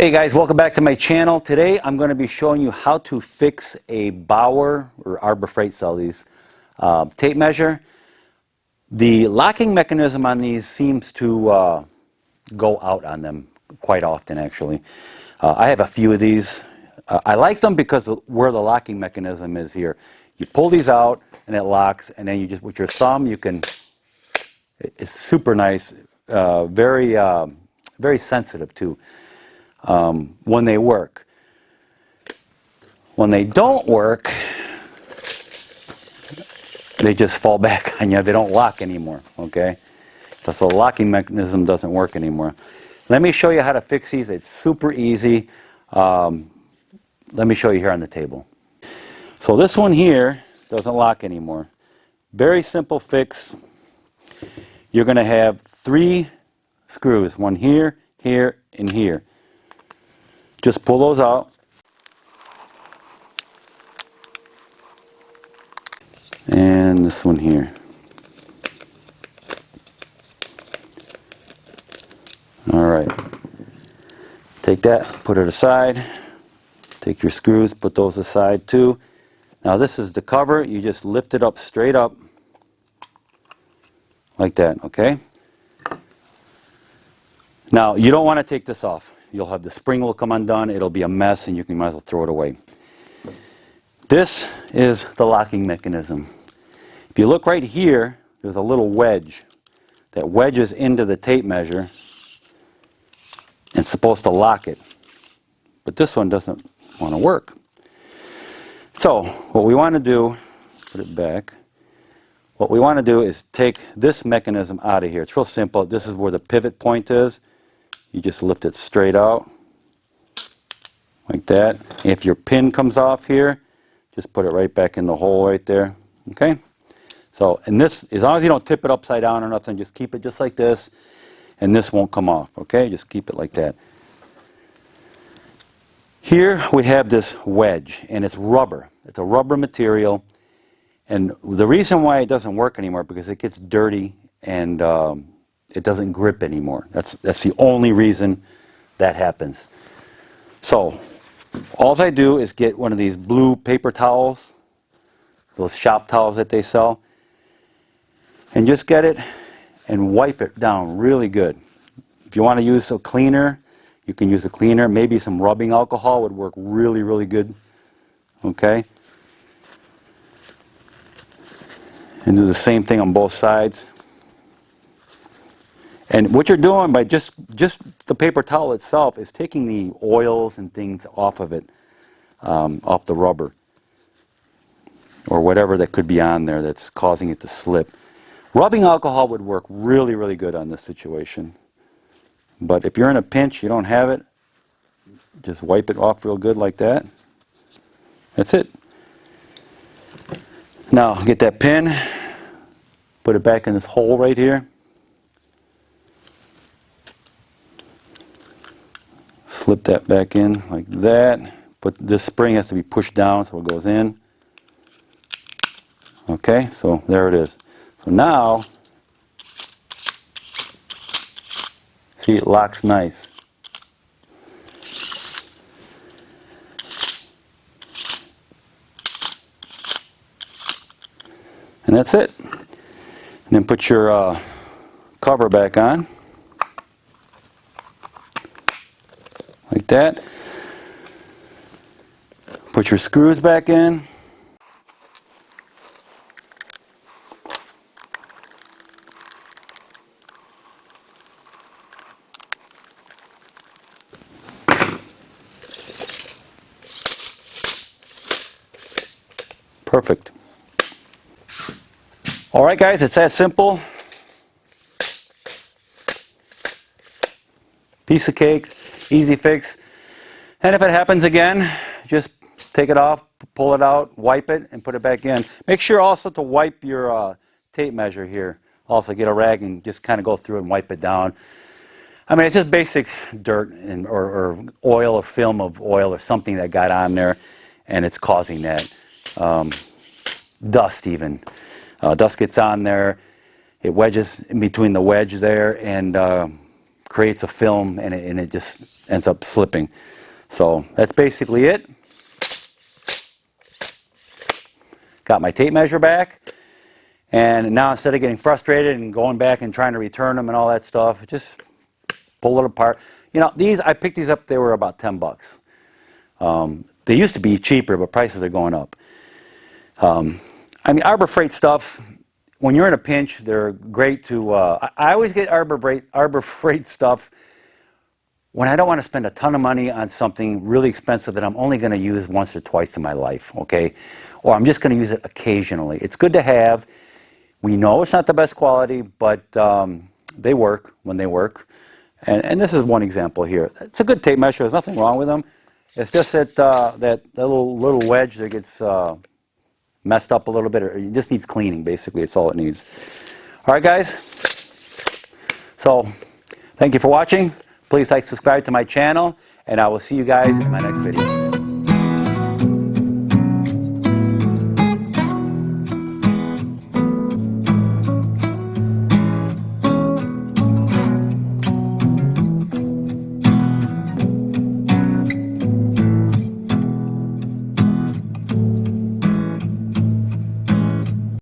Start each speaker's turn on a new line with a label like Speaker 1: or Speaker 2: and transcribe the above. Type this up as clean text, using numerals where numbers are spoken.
Speaker 1: Hey guys, welcome back to my channel. Today I'm going to be showing you how to fix a Bauer or Arbor Freight sell these tape measure. The locking mechanism on these seems to go out on them quite often actually. I have a few of these. I like them because of where the locking mechanism is here. You pull these out and it locks, and then you just with your thumb you can, it's super nice, very sensitive too. When they work. When they don't work, they just fall back on you. They don't lock anymore, okay? So the locking mechanism doesn't work anymore. Let me show you how to fix these. It's super easy. Let me show you here on the table. So this one here doesn't lock anymore. Very simple fix. You're going to have 3 screws, one here, here, and here. Just pull those out. And this one here. Alright. Take that, put it aside. Take your screws, put those aside too. Now this is the cover. You just lift it up straight up. Like that, okay? Now you don't want to take this off. You'll have the spring will come undone, it'll be a mess, and you might as well throw it away. This is the locking mechanism. If you look right here, there's a little wedge that wedges into the tape measure and it's supposed to lock it. But this one doesn't want to work. So what we want to do, put it back, what we want to do is take this mechanism out of here. It's real simple. This is where the pivot point is. You just lift it straight out, like that. If your pin comes off here, just put it right back in the hole right there, okay? So, and this, as long as you don't tip it upside down or nothing, just keep it just like this, and this won't come off, okay? Just keep it like that. Here we have this wedge, and it's rubber. It's a rubber material, and the reason why it doesn't work anymore because it gets dirty and it doesn't grip anymore. That's the only reason that happens. So all I do is get one of these blue paper towels, those shop towels that they sell, and just get it and wipe it down really good. If you want to use a cleaner, you can use a cleaner. Maybe some rubbing alcohol would work really, really good. Okay? And do the same thing on both sides. And what you're doing by just the paper towel itself is taking the oils and things off of it, off the rubber, or whatever that could be on there that's causing it to slip. Rubbing alcohol would work really, really good on this situation. But if you're in a pinch, you don't have it, just wipe it off real good like that. That's it. Now get that pin, put it back in this hole right here. Slip that back in like that. But this spring has to be pushed down so it goes in. Okay, so there it is. So now, see, it locks nice. And that's it. And then put your cover back on. Like that. Put your screws back in. Perfect. All right, guys, it's that simple. Piece of cake, easy fix. And if it happens again, just take it off, pull it out, wipe it, and put it back in. Make sure also to wipe your tape measure here. Also get a rag and just kind of go through it and wipe it down. I mean, it's just basic dirt and, or oil or film of oil or something that got on there, and it's causing that. Dust even. Dust gets on there. It wedges in between the wedge there and creates a film, and it just ends up slipping. So that's basically it. Got my tape measure back. And now instead of getting frustrated and going back and trying to return them and all that stuff, just pull it apart. You know, these, I picked these up, they were about 10 bucks. They used to be cheaper, but prices are going up. I mean, Arbor Freight stuff, when you're in a pinch, they're great to, I always get Arbor Freight stuff when I don't want to spend a ton of money on something really expensive that I'm only going to use once or twice in my life, okay? Or I'm just going to use it occasionally. It's good to have. We know it's not the best quality, but they work when they work. And this is one example here. It's a good tape measure. There's nothing wrong with them. It's just that that little wedge that gets messed up a little bit. It just needs cleaning, basically. It's all it needs. All right, guys. So thank you for watching. Please like, subscribe to my channel, and I will see you guys in my next video.